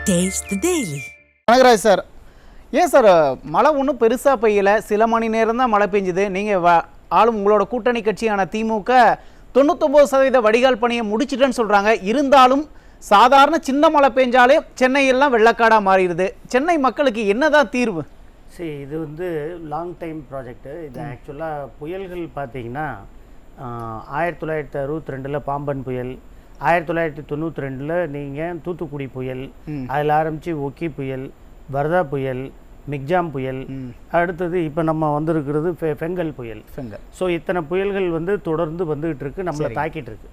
Taste the Daily. Kanagaraj sir, ஏன் sir மழை ஒன்றும் பெருசாக பெய்யலை, சில மணி நேரம் தான் மழை பெஞ்சுது. நீங்கள் ஆளும் உங்களோட கூட்டணி கட்சியான திமுக 99% வடிகால் பணியை முடிச்சிட்டேன்னு சொல்கிறாங்க. இருந்தாலும் சாதாரண சின்ன மழை பெஞ்சாலே சென்னையெல்லாம் வெள்ளக்காடாக மாறிடுது. சென்னை மக்களுக்கு என்னதான் தீர்வு? சரி, இது வந்து லாங் டைம் ப்ராஜெக்ட்டு. இது ஆக்சுவலாக புயல்கள் பார்த்தீங்கன்னா 1962 பாம்பன் புயல், 1992 நீங்கள் தூத்துக்குடி புயல், அதில் ஆரம்பித்து ஒக்கி புயல், வர்தா புயல், மிக்ஜாம் புயல், அடுத்தது இப்போ நம்ம வந்திருக்கிறது ஃபெங்கல் புயல். ஸோ இத்தனை புயல்கள் வந்து தொடர்ந்து வந்துகிட்டு இருக்கு, நம்மளை தாக்கிட்டு இருக்கு.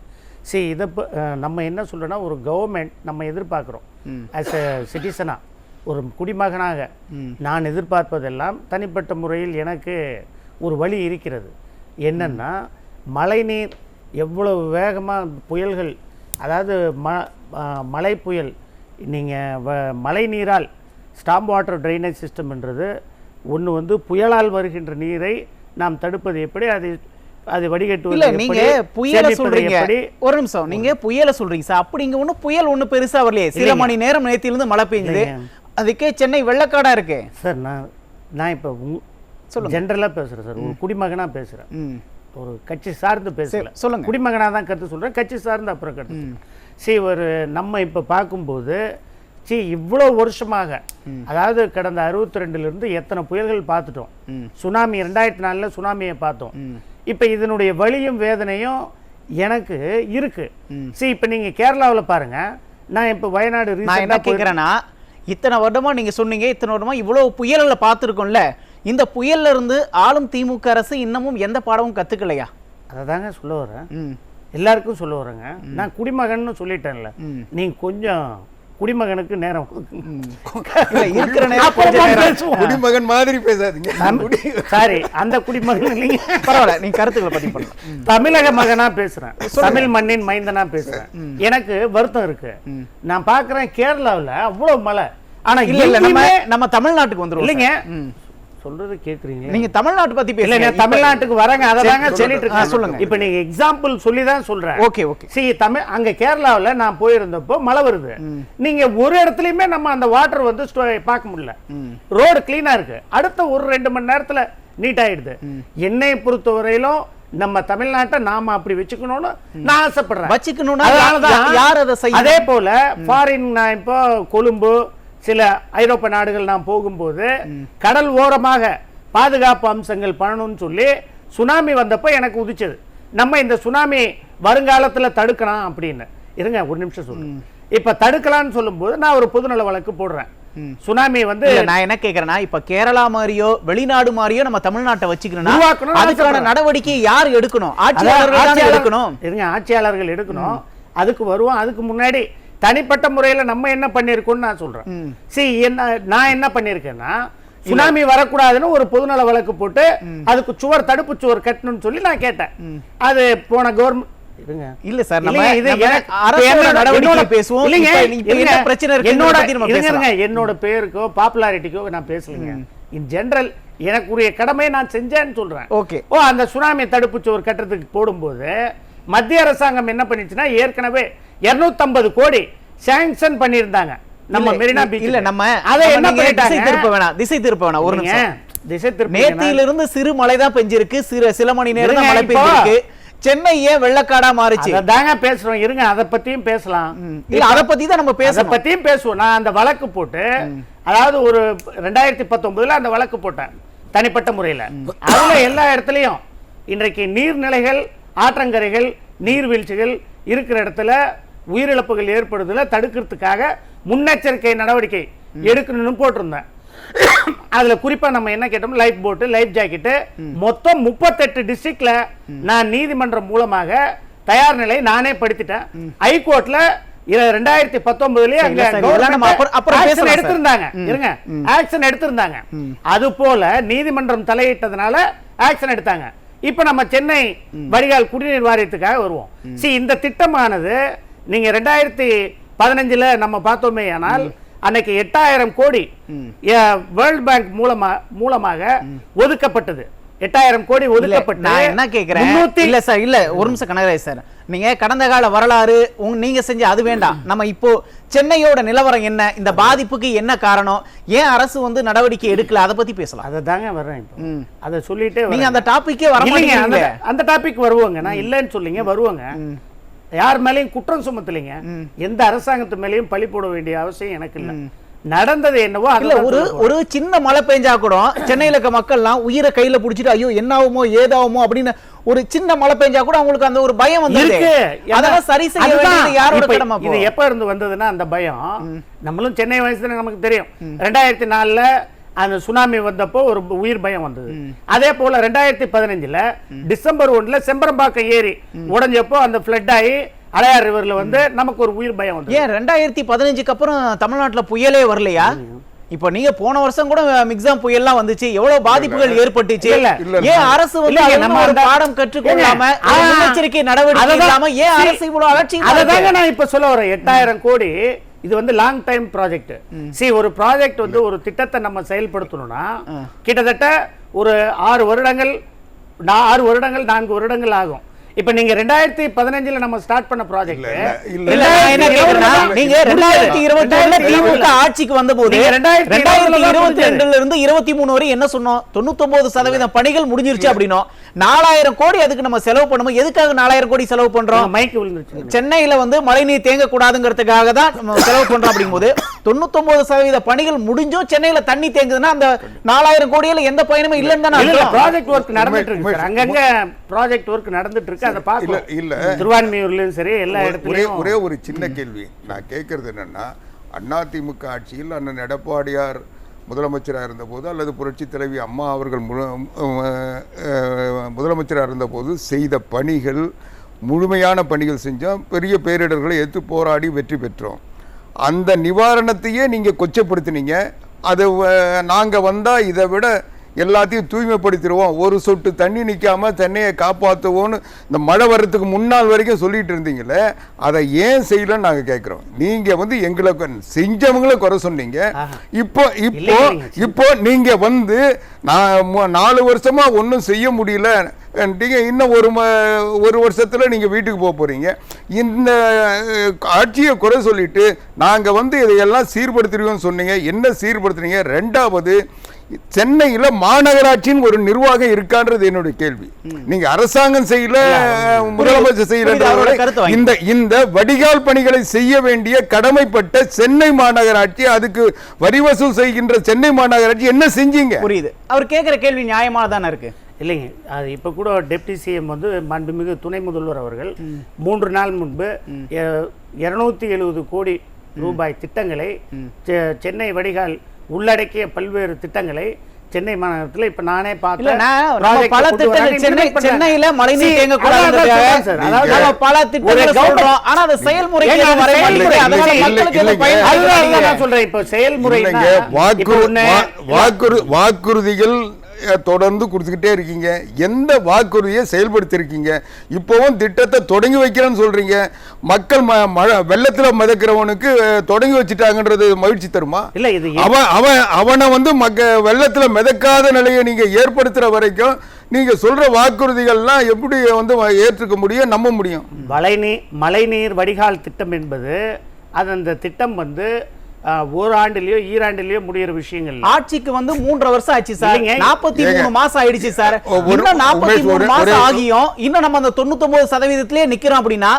சரி, இதை நம்ம என்ன சொல்கிறோன்னா, ஒரு கவர்மெண்ட் நம்ம எதிர்பார்க்குறோம் ஆஸ் எ சிட்டிசனாக, ஒரு குடிமகனாக நான் எதிர்பார்ப்பதெல்லாம் தனிப்பட்ட முறையில் எனக்கு ஒரு வழி இருக்கிறது. என்னென்னா, மழைநீர் எவ்வளவு வேகமாக புயல்கள், அதாவது மழை புயல், நீங்கள் மழை நீரால் ஸ்டாம் வாட்டர் ட்ரைனேஜ் சிஸ்டம்ன்றது ஒன்று வந்து புயலால் வருகின்ற நீரை நாம் தடுப்பது எப்படி, அது வடிகட்டுவது. நீங்க புயலை சொல்றீங்க, ஒரு நிமிஷம், நீங்க புயலை சொல்றீங்க சார். அப்படி இங்க ஒன்றும் புயல் ஒன்றும் பெருசா வரலையே, சில மணி நேரம் நேற்றிலிருந்து மழை பெய்யுது, அதுக்கே சென்னை வெள்ளக்காடா இருக்கு சார். நான் இப்போ ஜென்ரலாக பேசுகிறேன் சார், ஒரு குடிமகனாக பேசுகிறேன், ஒரு கட்சி சார்ந்து பேசல. சொல்லுங்க, குடிமகனாக தான் கருத்து சொல்கிறேன், கட்சி சார்ந்து அப்புறம் கருத்து. சரி, நம்ம இப்போ பார்க்கும்போது இவ்வளோ வருஷமாக, அதாவது கடந்த 62 எத்தனை புயல்கள் பார்த்துட்டோம். சுனாமி 2004 சுனாமியை பார்த்தோம். இப்போ இதனுடைய வலியும் வேதனையும் எனக்கு இருக்கு. சரி, இப்போ நீங்கள் கேரளாவில் பாருங்க, நான் இப்போ வயநாடு என்ன கேட்குறேன்னா, இத்தனை வருடமா நீங்க சொன்னீங்க, இத்தனை வருடமா இவ்வளவு புயல்களை பார்த்துருக்கோம்ல, இந்த புயல்ல இருந்து ஆளும் திமுக அரசு இன்னமும் எந்த பாடமும் கத்துக்கலையா? அதை தாங்க சொல்ல வரேன், எல்லாருக்கும் சொல்ல வரேங்க. நான் குடிமகன்னு சொல்லிட்டேன்ல, நீங்க கொஞ்சம் குடிமகனுக்கு நேரம் இருக்கிற நேரம் குடிமகன் மாதிரி பேசாதீங்க. சாரி, அந்த குடிமகன் இல்லைங்க, பரவாயில்ல, நீங்க கருத்துக்களை பதிவு பண்ணலாம். தமிழக மகனா பேசுறேன், தமிழ் மண்ணின் மைந்தனா பேசுறேன். எனக்கு வருத்தம் இருக்கு. நான் பாக்குறேன் கேரளாவில் அவ்வளவு மழை, ஆனா இல்ல நம்ம தமிழ்நாட்டுக்கு வந்துரும் இல்லைங்க. சொல்றது கேக்குறீங்க, நீங்க தமிழ்நாட்டு பத்தி பேசுங்க. தமிழ்நாட்டுக்கு வரங்க, அததாங்க சொல்லிட்டு இருக்கேன். சொல்லுங்க, இப்போ நீங்க எக்ஸாம்பிள் சொல்லி தான் சொல்றேன். Okay okay. சரி, அங்க கேரளாவுல நான் போயிருந்தப்போ மழை வருது, நீங்க ஒரு இடத்துலயுமே நம்ம அந்த வாட்டர் வந்து பார்க்க முடியல. ரோடு கிளீனா இருக்கு, அடுத்த ஒரு 2 மணி நேரத்துல நீட் ஆயிடுது. என்னை பொறுத்தவரையிலும் நம்ம தமிழ்நாட்டை நாம அப்படி வச்சுக்கணும்னு நான் ஆசைப்படுறேன். வச்சுக்கணும்னா யார் அதை செய்ய? அதே போல ஃபாரின், நான் இப்போ கொழும்பு, சில ஐரோப்பிய நாடுகள் நான் போகும்போது கடல் ஓரமாக பாதுகாப்பு அம்சங்கள் பண்ணணும்னு சொல்லி சுனாமி வந்தப்போ எனக்கு உதிச்சது, நம்ம இந்த சுனாமி வருங்காலத்தில் தடுக்கலாம் அப்படின்னு. இருங்க ஒரு நிமிஷம் சொல்லுங்க. இப்ப தடுக்கலாம்னு சொல்லும்போது நான் ஒரு பொதுநல வழக்கு போடுறேன். சுனாமி வந்து நான் என்ன கேக்குறேன்னா, இப்ப கேரளா மாதிரியோ வெளிநாடு மாதிரியோ நம்ம தமிழ்நாட்டை வச்சுக்கணும்னா அதுக்கான நடவடிக்கை யார் எடுக்கணும்? ஆட்சியாளர்கள் எடுக்கணும். இருங்க, ஆட்சியாளர்கள் எடுக்கணும். அதுக்கு வருவோம். அதுக்கு முன்னாடி தனிப்பட்ட முறையில் நம்ம என்ன பண்ணிருக்கோம்னு நான் சொல்றேன். சரி, நான் என்ன பண்ணிருக்கேன்னா, சுனாமி வரக்கூடாதுன்னு ஒரு பொதுநல வழக்கு போட்டு அதுக்கு தடுப்பு சுவர் கட்டணும்னு சொல்லி நான் கேட்டேன். அது போன கவர்மெண்ட் இல்ல சார், நம்ம பேசுவோம். என்னோட பேருக்கோ பாப்புலாரிட்டிக்கோ நான் பேசலங்க. இன் ஜெனரல் எனக்குரிய கடமையை நான் செஞ்சேன்னு சொல்றேன். ஓகே. அந்த சுனாமி தடுப்பு சுவர் கட்டுறதுக்கு போடும்போது மத்திய அரசாங்கம் என்ன பண்ணிச்சுன்னா, ஏற்கனவே 250 கோடி சாங்ஷன் பண்ணியிருந்தாங்க நம்ம மெரினா பீச். இல்ல, நம்ம அதை என்ன பண்ணிட்டாங்க, திசை திருப்ப வேணாம். ஒரு நிமிஷம், திசை திருப்ப. நேத்திலிருந்து சிறு மழை தான் பெஞ்சிருக்கு, சில மணி நேரம் தான் மழை பெஞ்சிருக்கு. சென்னை ஏன் வெள்ளக்காடா மாறிச்சு? அதாங்க பேசுறோம். இருங்க, அதை பத்தியும் பேசலாம். இல்ல, அதை பத்தி தான் நம்ம அதை பத்தியும் பேசுவோம். நான் அந்த வழக்கு போட்டு, அதாவது ஒரு 2019 அந்த வழக்கு போட்டேன் தனிப்பட்ட முறையில். அதுல எல்லா இடத்துலயும் இன்றைக்கு நீர்நிலைகள், ஆற்றங்கரைகள், நீர்வீழ்ச்சிகள் இருக்கிற இடத்துல உயிரிழப்புகள் ஏற்படுறதுல தடுக்கிறதுக்காக முன்னெச்சரிக்கை நடவடிக்கை எடுக்கணும்னு போட்டிருந்தேன். அதுல குறிப்பா நம்ம என்ன கேட்டோம், லைஃப் போட்டு, லைஃப் ஜாக்கெட்டு, மொத்தம் 38 டிஸ்ட்ரிக்ட்ல நான் நீதிமன்றம் மூலமாக தயார் நிலை நானே படுத்திட்டேன். ஹைகோர்ட்ல 2019 எடுத்திருந்தாங்க. இருங்க, ஆக்ஷன் எடுத்திருந்தாங்க. அது போல நீதிமன்றம் தலையிட்டதுனால ஆக்ஷன் எடுத்தாங்க. இப்ப நம்ம சென்னை வடிகால் குடிநீர் வாரியத்துக்காக வருவோம். இந்த திட்டமானது நீங்க 2015 நம்ம பார்த்தோமே, ஆனால் அன்னைக்கு 8000 கோடி வேர்ல்ட் பேங்க் மூலமாக ஒதுக்கப்பட்டது. 8000 கோடி இல்ல, ஒதுக்கப்பட்டு நான் என்ன கேக்குறேன் இல்ல சார், இல்ல ஒரு நிமிஷம் கனகராஜ் சார், நீங்க கடந்த கால வரலாறு நீங்க செஞ்ச அது வேண்டாம். நம்ம இப்போ சென்னையோட நிலவரம் என்ன, இந்த பாதிப்புக்கு என்ன காரணம், ஏன் அரசு வந்து நடவடிக்கை எடுக்கல, அதை பத்தி பேசலாம். அதை தாங்க வர்றேன் இப்போ. அதை சொல்லிட்டே நீங்க அந்த டாபிக்கே வர மாட்டீங்க. அந்த டாபிக் வருவாங்க, நான் இல்லைன்னு சொல்லிங்க வருவாங்க. யார் மேலேயும் குற்றம் சுமத்தலைங்க, எந்த அரசாங்கத்து மேலேயும் பழி போட வேண்டிய அவசியம் எனக்கு இல்லை. நடந்தது என்னவோ இல்ல, ஒரு சின்ன மழை பெஞ்சா கூட சென்னையில இருக்க மக்கள்லாம் உயிரை கையில புடிச்சிட்டு ஐயோ என்னாகுமோ ஏதாகுமோ அப்படின்னு ஒரு சின்ன மழை பெஞ்சா கூட அவங்களுக்கு அந்த ஒரு பயம் வந்து அதெல்லாம் சரி செய்ய வேண்டியது யாரோட கடமை? இது எப்ப இருந்து வந்ததுன்னா அந்த பயம், நம்மளும் சென்னை வயசுல நமக்கு தெரியும். 2004 அந்த சுனாமி வந்தப்போ ஒரு உயிர் பயம் வந்தது. அதே போல 2015 டிசம்பர் 1 செம்பரம்பாக்கம் ஏரி உடைஞ்சப்போ அந்த ஃப்ளட் ஆகி அடையார் ரிவர்ல வந்து நமக்கு ஒரு உயிர் பயம் வந்து. ஏன் 2015க்கு அப்புறம் தமிழ்நாட்டுல புயலே வரலையா? இப்ப நீங்க போன வருஷம் கூட மிக்ஸாம் புயல்லாம் வந்துச்சு, எவ்வளவு பாதிப்புகள் ஏற்பட்டுச்சு. ஏன் அரசு வந்து நம்ம ஒரு பாடம் கற்றுக்கொள்ளாம முன்னெச்சரிக்கை நடவடிக்கை இல்லாம ஏன் அரசு இவ்வளவு அலட்சி? அததாங்க நான் இப்ப சொல்ல வரேன். 8000 கோடி இது வந்து லாங் டைம் ப்ராஜெக்ட். ஒரு ப்ராஜெக்ட் வந்து ஒரு திட்டத்தை நம்ம செயல்படுத்தணும்னா கிட்டத்தட்ட ஒரு 6 வருடங்கள் 4 வருடங்கள் ஆகும். இப்ப நீங்க 2015 நம்ம ஸ்டார்ட் பண்ண ப்ராஜெக்ட் நீங்க 2021 திமுக ஆட்சிக்கு வந்தபோது 2022ல இருந்து 23 வரை என்ன சொன்னோம்? 99% பணிகள் முடிஞ்சிருச்சு அப்படினோம். 4000 கோடி அதுக்கு நம்ம செலவு பண்ணுவோம். எதுக்காக 4000 கோடி செலவு பண்றோம்? மைக் விழுந்துருச்சு. சென்னையில வந்து மழைநீர் தேங்க கூடாதுங்கிறதுக்காக தான் நம்ம செலவு பண்றோம். அப்படிங்கும்போது 99% பணிகள் முடிஞ்சும் சென்னையில தண்ணி தேங்குதுன்னா அந்த 4000 கோடியில எந்த பயனுமே இல்லன்னு தான் அர்த்தம். ப்ராஜெக்ட் வொர்க் நடந்துட்டு இருக்கு. அங்கங்க ப்ராஜெக்ட் வொர்க் நடந்துட்டு இருக்கு. அதை பார்க்கலாம். இல்ல திருவான்மியூர்லயும் சரி எல்லா இடத்துலயும். ஒரே ஒரு சின்ன கேள்வி நான் கேட்கறது என்னன்னா, அதிமுக ஆட்சியில் அண்ணன் எடப்பாடியார் முதலமைச்சராக இருந்தபோது அல்லது புரட்சி தலைவி அம்மா அவர்கள் முதலமைச்சராக இருந்தபோது செய்த பணிகள், முழுமையான பணிகள் செஞ்சோம். பெரிய பேரிடர்களை எடுத்து போராடி வெற்றி பெற்றோம். அந்த நிவாரணத்தையே நீங்கள் கொச்சப்படுத்தினீங்க. அது நாங்கள் வந்தால் இதை விட எல்லாத்தையும் தூய்மைப்படுத்திடுவோம், ஒரு சொட்டு தண்ணி நிற்காம சென்னையை காப்பாற்றுவோன்னு இந்த மழை வர்றதுக்கு முன்னாள் வரைக்கும் சொல்லிட்டு இருந்தீங்களே, அதை ஏன் செய்யலன்னு நாங்கள் கேட்குறோம். நீங்கள் வந்து எங்களை செஞ்சவங்களை குறை சொன்னீங்க. இப்போ நீங்கள் வந்து நான் 4 வருஷமா ஒன்றும் செய்ய முடியல, இன்னும் ஒரு வருஷத்துல நீங்க வீட்டுக்கு போக போறீங்க. இந்த ஆட்சியை குறை சொல்லிட்டு நாங்க வந்து இதையெல்லாம் சீர்படுத்திடுவோம் சொன்னீங்க. என்ன சீர்படுத்துறீங்க? 2வது, சென்னையில மாநகராட்சியின் ஒரு நிர்வாகம் இருக்கான்றது என்னுடைய கேள்வி. நீங்க அரசாங்கம் செய்யல, முதலமைச்சர் செய்யல. இந்த வடிகால் பணிகளை செய்ய வேண்டிய கடமைப்பட்ட சென்னை மாநகராட்சி, அதுக்கு வரி வசூல் செய்கின்ற சென்னை மாநகராட்சி என்ன செஞ்சீங்க? புரியுது. அவர் கேட்கிற கேள்வி நியாயமானதானே இருக்கு. இல்லைங்க, அது இப்போ கூட டெப்டி சிஎம் வந்து மாண்புமிகு துணை முதல்வர் அவர்கள் 3 நாள் முன்பு 270 கோடி ரூபாய் திட்டங்களை, சென்னை வடிகால் உள்ளடக்கிய பல்வேறு திட்டங்களை சென்னை மாநகரத்தில் இப்ப நானே பார்த்தேன். பல திட்டங்கள் சென்னையில மழைநீர் தேங்க கூடாது, பல திட்டங்கள் சொல்றோம். ஆனா அது செயல்முறைக்கு வர மாட்டேங்குது. அதனால மக்களுக்கு என்ன பயன்? அதுதான் நான் சொல்றேன். இப்ப செயல்முறை வாக்குறுதிகள் தொடர்ந்து கொடுத்துக்கிட்டே இருக்கீங்க. எந்த வாக்குறுதியை செயல்படுத்திருக்கீங்க? இப்போவும் திட்டத்தை தொடங்கி வைக்கிறேன்னு சொல்றீங்க. மக்கள் மழை வெள்ளத்துல மிதக்கிறவனுக்கு தொடங்கி வச்சுட்டாங்கன்றது மகிழ்ச்சி தருமா? இல்ல, இது அவனை வந்து வெள்ளத்துல மிதக்காத நிலையை நீங்க ஏற்படுத்துற வரைக்கும் நீங்க சொல்ற வாக்குறுதிகள்லாம் எப்படி வந்து ஏற்றுக்க முடியும், நம்ப முடியும்? மழைநீர் வடிகால் திட்டம் என்பது அந்த திட்டம் வந்து ஓராண்டிலயோ ஈராண்டிலயோ முடியற விஷயங்கள். ஆட்சிக்கு வந்து 3.5 வருஷம் ஆச்சு சார். 43 மாசம் ஆயிடுச்சு சார். இன்னும் 43 மாசம் ஆகியும் இன்னும் நம்ம அந்த 99% நிக்கிறோம் அப்படின்னா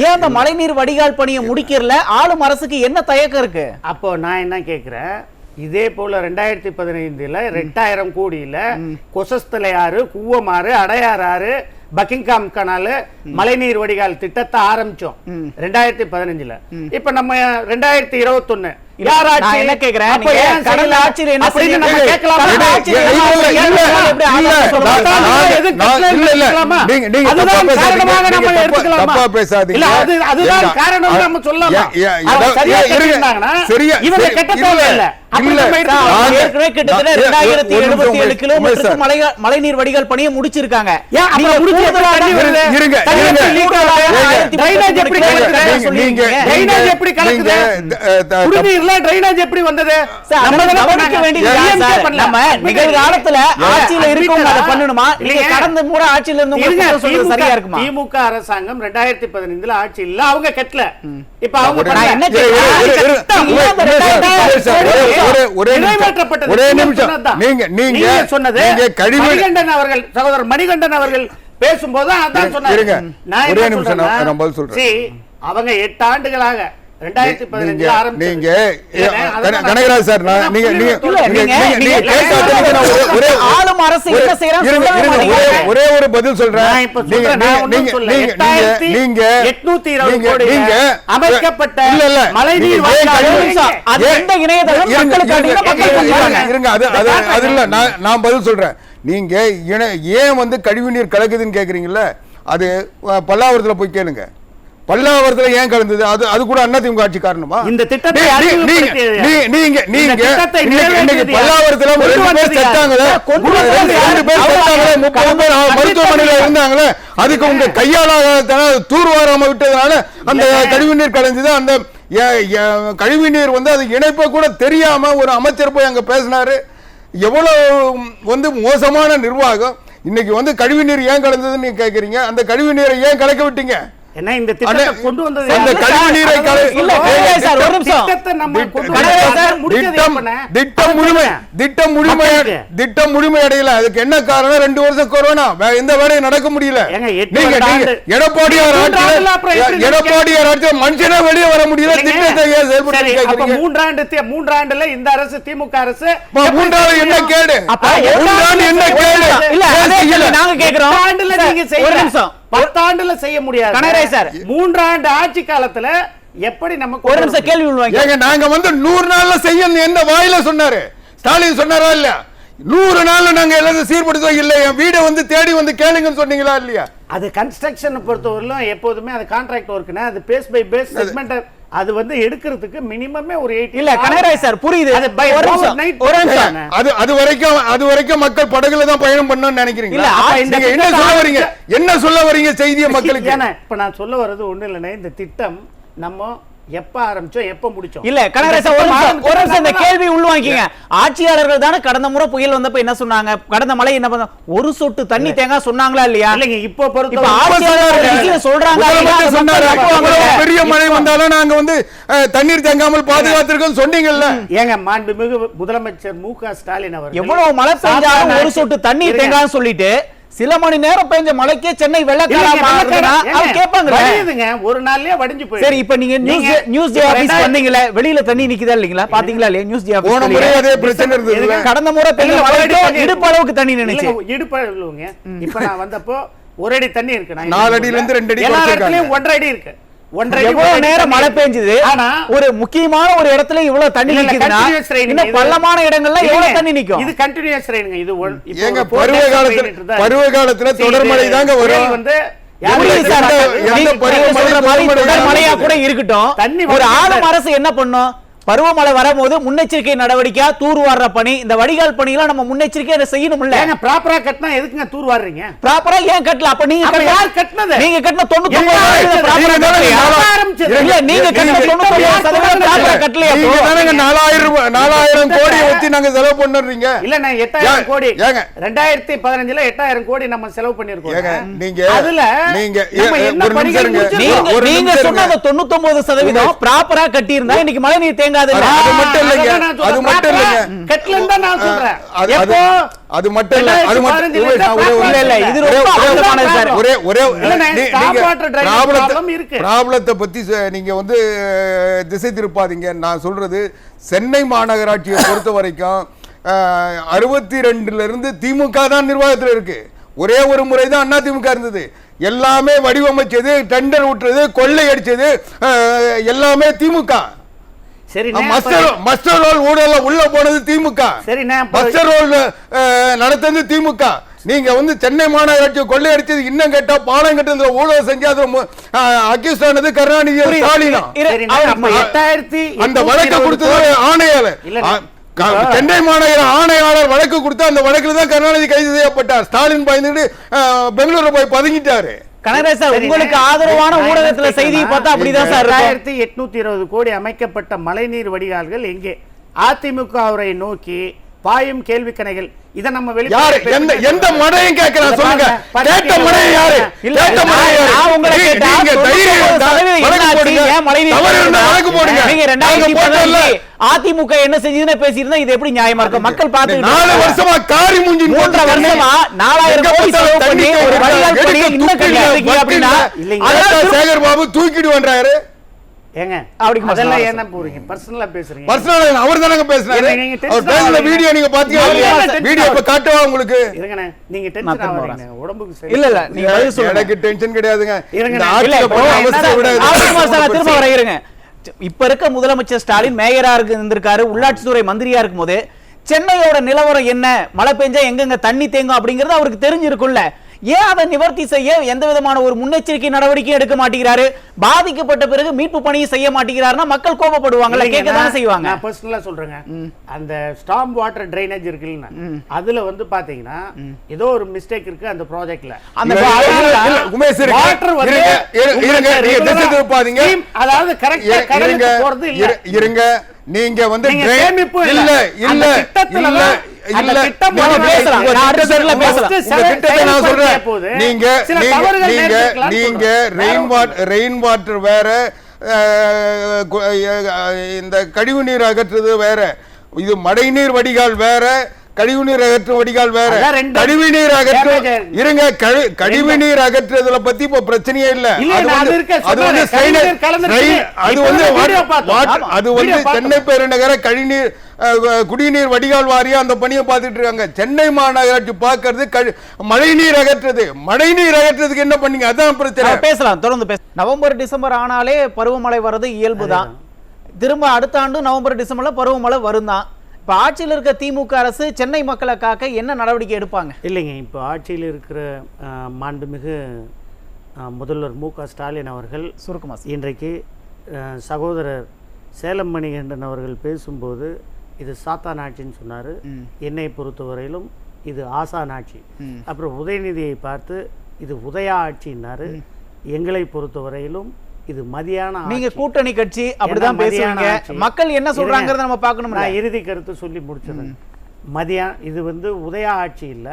ஏன் அந்த மழைநீர் வடிகால் பணியை முடிக்கிறல ஆளும் அரசுக்கு என்ன தயக்கம் இருக்கு? அப்போ நான் என்ன கேட்கிறேன், இதே போல 2015 2000 கோடியில கொசஸ்தலை ஆறு, கூவமாறு, அடையார் ஆறு, பக்கிங்காம் கனால மழைநீர் வடிகால் திட்டத்தை ஆரம்பிச்சோம் 2015. இப்ப நம்ம 2021 என்ன கேக்குறேன், கடந்த ஆட்சியில் என்ன மழைநீர் வடிகால் பணியை முடிச்சிருக்காங்க. டிரைனேஜ் எப்படி கலக்குது? டிரைனேஜ் எப்படி கலக்குது? குடிநீர்ல டிரைனேஜ் எப்படி வந்தது? நம்ம நிகழ்காலத்துல ஆட்சியில இருக்கவங்க அதை பண்ணணுமா இல்ல கடந்த முறை ஆட்சியில இருந்தவங்க சொல்றது சரியா இருக்குமா? திமுக அரசாங்கம் 2015ல ஆட்சி இல்ல, அவங்க கட்டல. இப்ப அவங்க ஒரே நிமிஷம் நீங்க சொன்னது மணிகண்டன் அவர்கள், சகோதரர் மணிகண்டன் அவர்கள் பேசும்போது அதான் சொன்னாங்க. ஒரே நிமிஷம் நான் பதில் சொல்றேன். அவங்க 8 ஆண்டுகளாக 2015 நீங்க கனகராஜ் சார் ஒரே ஒரு பதில் சொல்றேன். அமைக்கப்பட்ட மழைநீர் அது இல்ல, நான் பதில் சொல்றேன். நீங்க ஏன் வந்து கழிவுநீர் கலக்குதுன்னு கேக்குறீங்கல்ல, அது பல்லாவரத்துல போய் கேளுங்க. பல்லாவரத்துல ஏன் கலந்தது? அது கூட அதிமுக ஆட்சி காரணமா? இந்த திட்டத்தை நீங்க பல்லாவரத்துல 2 பேர் செத்தாங்களே, 2 பேர் செத்தாங்களே, 30 பேர் மருத்துவமனையில இருந்தாங்களே, அதுக்கு உங்க கையால தூர்வாராம விட்டதுனால அந்த கழிவுநீர் கலந்தது. அந்த கழிவுநீர் வந்து அது இணைப்ப கூட தெரியாம ஒரு அமைச்சர் போய் அங்க பேசினாரு. எவ்வளவு வந்து மோசமான நிர்வாகம். இன்னைக்கு வந்து கழிவுநீர் ஏன் கலந்ததுன்னு நீங்க கேக்குறீங்க. அந்த கழிவுநீரை ஏன் கலக்க விட்டீங்க? என்ன இந்த திட்டத்தை கொண்டு வந்தது? அந்த கழிவுநீரை இல்ல சார், ஒரு நிமிஷம். திட்டம் முழுமை அடையல. அதுக்கு என்ன காரணம்? 2 வருஷம் கொரோனா, எந்த வேலையும் நடக்க முடியல. எடப்பாடியார் ஆட்சி மனுஷனே வெளியே வர முடியல. திட்டத்தை ஏன் செயல்படுத்த? 3 ஆண்டுல இந்த அரசு, திமுக அரசு 3 ஆண்டு என்ன கேடு? 3 ஆண்டு என்ன கேடு? இல்ல நாங்க கேக்குறோம். 10 ஆண்டுல செய்ய முடியாது. 3 ஆண்டு ஆட்சி காலத்துல எப்படி நமக்கு ஒரு நிமிஷம் கேள்வி உள்வாங்க. நாங்க வந்து 100 நாள்ல செய்யணும் என்ன வாயில சொன்னாரு? ஸ்டாலின் சொன்னாரா இல்ல? 100 நாள்ல நாங்க எல்லாத்தையும் சீர்படுத்துவோம் இல்ல, என் வீடை வந்து தேடி வந்து கேளுங்கன்னு சொன்னீங்களா இல்லையா? அது கன்ஸ்ட்ரக்ஷன் பொறுத்தவரையிலும் எப்போதுமே அது கான்ட்ராக்ட் ஒர்க்னா அது பேஸ் பை பேஸ் செக்மெண்ட், அது வந்து எடுக்கிறதுக்கு மினிமமே ஒரு 8. இல்ல கனகராஜ் சார் புரியுது. அது வரைக்கும் மக்கள் படகுல தான் பயணம் பண்ணணும்னு நினைக்கிறீங்க. என்ன சொல்ல வரீங்க செய்தியை மக்களுக்கு? இப்ப நான் சொல்ல வர்றது ஒண்ணு இல்லைன்னா, இந்த திட்டம் நம்ம எப்ப ஆரம்பிச்சோம் எப்ப முடிச்சோம்? இல்ல கனகராஜ் ஒரு நிமிஷம் இந்த கேள்வி உள்வாங்கிங்க. ஆட்சியாளர்கள் தானே கடந்த முறை புயல் வந்தப்ப என்ன சொன்னாங்க? கடந்த மழை என்ன பண்ண ஒரு சொட்டு தண்ணி தேங்க சொன்னாங்களா இல்லையா? இல்லங்க இப்போ பொறுத்த ஆட்சியாளர்கள் சொல்றாங்க பெரிய மழை வந்தாலும் நாங்க வந்து தண்ணீர் தேங்காமல் பாதுகாத்திருக்கோம் சொன்னீங்கல்ல. ஏங்க மாண்புமிகு முதலமைச்சர் மு.க. ஸ்டாலின் அவர் எவ்வளவு மழை பெஞ்சாலும் ஒரு சொட்டு தண்ணீர் தேங்கான்னு சொல்லிட்டு சில மணி நேரம் பெஞ்ச மழைக்கே சென்னை வெள்ளக்காரமா கேட்பாங்க. ஒரு நாள்லயே வடிஞ்சு போய். சரி, இப்ப நீங்க நியூஸ் ஜே ஆபீஸ் வந்தீங்களா? வெளியில தண்ணி நிக்குதா இல்லீங்களா? பாத்தீங்களா இல்லையா? நியூஸ் ஜே ஆபீஸ் போன முறை அதே பிரச்சனை இருந்தது. கடந்த முறை பெஞ்ச மழைக்கு இடுப்பு அளவுக்கு தண்ணி நினைச்சு. இடுப்பு அளவுங்க. இப்ப நான் வந்தப்போ 1 அடி தண்ணி இருக்கு. 4 அடியில இருந்து 2 அடி குறைச்சிருக்காங்க. 1.5 அடி இருக்கு. எவ்வளவு நேரம் மழை பெஞ்சது? ஒரு முக்கியமான ஒரு இடத்துல இவ்வளவு தண்ணி நிக்குதுன்னா இன்னும் பள்ளமான இடங்கள்ல எவ்வளவு தண்ணி நிக்கும்? இது கண்டினியூஸ் ரெயினுங்க. இது ஏங்க பருவ காலத்துல தொடர் மழை தாங்க வரும். வந்து மழையா கூட இருக்கட்டும், ஒரு ஆளும் அரசு என்ன பண்ணும்? பருவமழை வரும்போது முன்னெச்சரிக்கை நடவடிக்கை, தூர்வார பணி, இந்த வடிகால் பணியெல்லாம் நம்ம முன்னெச்சரிக்கை செய்யணும். இல்ல ஏங்க ப்ராப்பரா கட்டினா எதுக்குங்க தூர்வாடுறீங்க? ப்ராப்பரா ஏன் கட்டல? அப்ப நீங்க யார் கட்டினது? நீங்க கட்டின 99% ப்ராப்பரா கட்டலையா? இல்ல நீங்க கட்டின 99% ப்ராப்பரா கட்டலையா? நீங்க தானங்க 4000 கோடி வச்சு நாங்க செலவு பண்ணறீங்க. இல்ல நான் 8000 கோடி 2015ல 8000 கோடி நம்ம செலவு பண்ணிருக்கோம். ஏங்க நீங்க அதுல நீங்க நீங்க சொன்ன 99% ப்ராப்பரா கட்டி இருந்தா இன்னைக்கு மழை நீர் தேங்க. அது மட்டும் இல்லைங்க. அது மட்டும் இல்லைங்க. கட்டலன்னு தான் நான் சொல்றேன். அது மட்டும் இல்ல. அது மட்டும் இல்ல. இது ரொம்ப அவசரமானது சார். ஒரே இருக்கு. ப்ராப்ளத்தை பத்தி நீங்க வந்து திசை திருப்பாதீங்க. நான் சொல்றது சென்னை மாநகராட்சியை பொறுத்த வரைக்கும் 62ல இருந்து திமுக தான் நிர்வாகத்தில் இருக்கு. ஒரே ஒரு முறை தான் அதிமுக இருந்தது. எல்லாமே வடிவமைச்சது, டெண்டர் விட்டுறது, கொள்ளை அடிச்சது எல்லாமே திமுக. சரி, மஸ்டர் ரோல் ஊழல உள்ள போனது திமுக. சரி, மஸ்டர் ரோல் நடத்தது திமுக. நீங்க வந்து சென்னை மாநகராட்சி கொள்ளை அடிச்சது இன்னும் கேட்டா பாலம் கட்டுறதுல ஊழல் செஞ்சு அது அக்யூஸ் ஆனது கருணாநிதி ஸ்டாலின். அந்த வழக்கு கொடுத்தது ஆணையாளர். சென்னை மாநகர ஆணையாளர் வழக்கு கொடுத்து அந்த வழக்குல தான் கருணாநிதி கைது செய்யப்பட்டார். ஸ்டாலின் பயந்துட்டு பெங்களூர்ல போய் பதுங்கிட்டாரு. கனகராஜ் சார், சரி, உங்களுக்கு நான் ஆதரவான என்ன ஊடகத்துல செய்தி கேட்கிறேன்னா, பார்த்தா அப்படிதான் சார் இருக்கும். 2820 கோடி அமைக்கப்பட்ட மழைநீர் வடிகால்கள் எங்கே? அதிமுகவை நோக்கி பாயும் கேள்வி கணைகள். இத நம்ம யாரு எந்த மடையும் கேட்கறான் சொல்லுங்க. கேட்ட மடை யாரு? கேட்ட மடை யாரு? நான் உங்களை கேட்டா நீங்க தைரியம் இருந்தா வழக்கு போடுங்க. தவறு இருந்தா வழக்கு போடுங்க. நீங்க 2015 அதிமுக என்ன செஞ்சதுன்னு பேசியிருந்தா இது எப்படி நியாயமா இருக்கும்? மக்கள் பார்த்து 4 வருஷமா காரி மூஞ்சி 3 வருஷமா 4000 கோடி செலவு பண்ணி ஒரு வடிகால் பணியை இன்னும் கட்டிருக்கீங்க அப்படின்னா சேகர் பாபு தூக்கிடுவான்றாரு. ஏங்க அப்படி அதெல்லாம் என்ன போறீங்க? பர்சனலா பேசுறீங்க. பர்சனலா அவர் தானங்க பேசுறாரு. அவர் பேசுற வீடியோ நீங்க பாத்தீங்களா? வீடியோ இப்ப காட்டவா உங்களுக்கு? இருங்கண்ணே, நீங்க டென்ஷன் ஆவறீங்க. உடம்புக்கு சரி இல்ல நீங்க பதில் சொல்லுங்க. எனக்கு டென்ஷன் கிடையாதுங்க. இருங்க ஆட்சியில போற அவசியம் விடாது. திரும்ப வரையிருங்க. இப்ப இருக்க முதலமைச்சர் ஸ்டாலின் மேயரா இருந்திருக்காரு, உள்ளாட்சித்துறை மந்திரியா இருக்கும் போது சென்னையோட நிலவரம் என்ன, மழை பெஞ்சா எங்கெங்க தண்ணி தேங்கும் அப்படிங்கறது அவருக்கு தெரிஞ்சிருக்கும்ல. ஏன் அதை நிவர்த்தி செய்ய எந்த விதமான ஒரு முன்னெச்சரிக்கை நடவடிக்கையும் எடுக்க மாட்டேங்கிறாரு? பாதிக்கப்பட்ட பிறகு மீட்பு பணியை செய்ய மாட்டேங்கிறாருன்னா மக்கள் கோபப்படுவாங்கல்ல, கேட்க தானே செய்வாங்க. நான் பர்சனலா சொல்றேங்க, அந்த ஸ்டார்ம் வாட்டர் ட்ரைனேஜ் இருக்குல்ல, அதுல வந்து பாத்தீங்கன்னா ஏதோ ஒரு மிஸ்டேக் இருக்கு அந்த ப்ராஜெக்ட்ல. அந்த உமேஷ் வாட்டர் வந்து இருங்க, நீங்க திசை திருப்பாதீங்க. அதாவது கரெக்ட்டா கடலுக்கு போறது இல்ல. இருங்க, நீங்க வந்து சேமிப்பு இல்ல இல்ல இல்ல இல்ல நீங்க ரெயின் வாட்டர் வேற, இந்த கழிவு நீர் அகற்றுறது வேற, இது மழைநீர் வடிகால் வேற, கழிவுநீர் அகற்றும் வடிகால் வேற. கழிவுநீர் அகற்று இருங்க, கழிவுநீர் அகற்றுறதுல பத்தி இப்ப பிரச்சனையே இல்ல. அது வந்து சென்னை பெருநகர கழிநீர் குடிநீர் வடிகால் வாரியம் அந்த பணியை பார்த்துட்டு இருக்காங்க. சென்னை மாநகராட்சி பார்க்கறது மழைநீர் அகற்றுறது. மழைநீர் அகற்றுறதுக்கு என்ன பண்ணீங்க? அதான் பிரச்சனை. பேசலாம், தொடர்ந்து பேச. நவம்பர் டிசம்பர் ஆனாலே பருவமழை வர்றது இயல்புதான். திரும்ப அடுத்த ஆண்டு நவம்பர் டிசம்பர்ல பருவமழை வரும் தான். இப்போ ஆட்சியில் இருக்க திமுக அரசு சென்னை மக்களை காக்க என்ன நடவடிக்கை எடுப்பாங்க? இல்லைங்க, இப்போ ஆட்சியில் இருக்கிற மாண்புமிகு முதல்வர் மு.க. ஸ்டாலின் அவர்கள் சுருக்கமாக இன்றைக்கு சகோதரர் சேலம் மணிகண்டன் அவர்கள் பேசும்போது இது சாத்தான் ஆட்சின்னு சொன்னார். என்னை பொறுத்தவரையிலும் இது ஆசான் ஆட்சி. அப்புறம் உதயநிதியை பார்த்து இது உதயா ஆட்சின்னாரு. எங்களை பொறுத்தவரையிலும் இது மதியான. நீங்க கூட்டணி கட்சி அப்படிதான் பேசுவீங்க. மக்கள் என்ன சொல்றாங்கறத நம்ம பார்க்கணும். நான் இறுதி கருத்து சொல்லி முடிச்சேன். இது வந்து உதயா ஆட்சி இல்ல,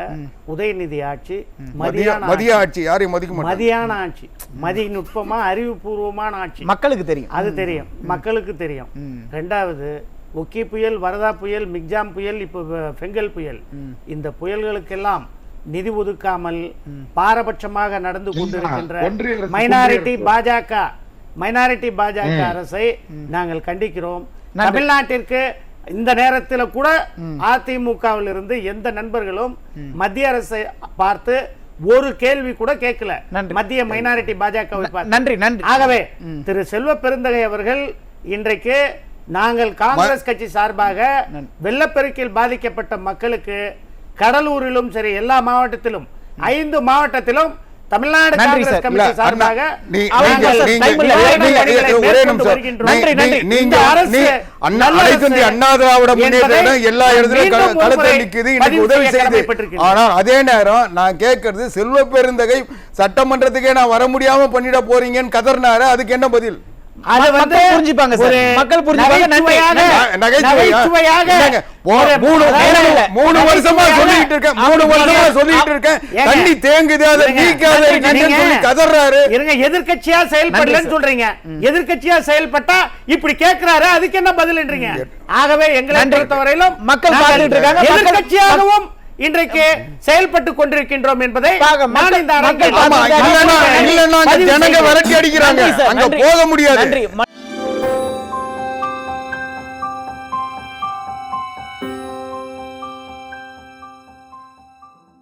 உதயநிதி ஆட்சி. மதிய ஆட்சி. யாரையும் மதிக்க மாட்டாங்க. மதியான ஆட்சி, மதிநுட்பமா அறிவுபூர்வமான ஆட்சி. மக்களுக்கு தெரியும், அது தெரியும், மக்களுக்கு தெரியும். ரெண்டாவது, ஒக்கி புயல், வரதா புயல், மிக்ஜாம் புயல், இப்போ பெங்கல் புயல், இந்த புயல்களுக்கெல்லாம் நிதி ஒதுக்காமல் பாரபட்சமாக நடந்து கொண்டிருக்கின்ற மைனாரிட்டி பாஜக அரசை நாங்கள் கண்டிக்கிறோம். தமிழ்நாட்டிற்கு இந்த நேரத்தில் கூட அதிமுகவில் இருந்து எந்த நண்பர்களும் மத்திய அரசை பார்த்து ஒரு கேள்வி கூட கேட்கல. மத்திய மைனாரிட்டி பாஜகவை பார்த்து. நன்றி நன்றி. ஆகவே திரு செல்வ பெருந்தகை அவர்கள் இன்றைக்கு நாங்கள் காங்கிரஸ் கட்சி சார்பாக வெள்ளப்பெருக்கில் பாதிக்கப்பட்ட மக்களுக்கு கடலூரிலும் சரி எல்லா மாவட்டத்திலும் 5 மாவட்டத்திலும் தமிழ்நாடு காங்கிரஸ் கமிட்டி சார்பாக அண்ணா திராவிட முன்னேற்ற எல்லா இடத்திலும் களத்தில் நிக்குது, இன்னைக்கு உதவி செய்து. ஆனா அதே நேரம் நான் கேட்கறது, செல்வ பெருந்தகை சட்டமன்றத்துக்கே நான் வர முடியாம பண்ணிட போறீங்கன்னு கதர்னாரு. அதுக்கு என்ன பதில்? அது வந்து புரிஞ்சுப்பாங்க சார், மக்கள் புரிஞ்சுப்பாங்க. மூணு வருஷமா சொல்லிட்டு இருக்கேன் தண்ணி தேங்குது, அதை நீக்காத கதறாரு. இருங்க, எதிர்க்கட்சியா செயல்படலன்னு சொல்றீங்க. எதிர்க்கட்சியா செயல்பட்டா இப்படி கேட்கிறாரு, அதுக்கு என்ன பதில்ன்றீங்க? ஆகவே எங்களை பொறுத்தவரையிலும் மக்கள் பார்த்துட்டு இருக்காங்க. எதிர்க்கட்சியாகவும் இன்றைக்கு செயல்பட்டு கொண்டிருக்கின்றோம் என்பதை ஜனங்க விரட்டி அடிக்கிறாங்க, அங்க போக முடியாது.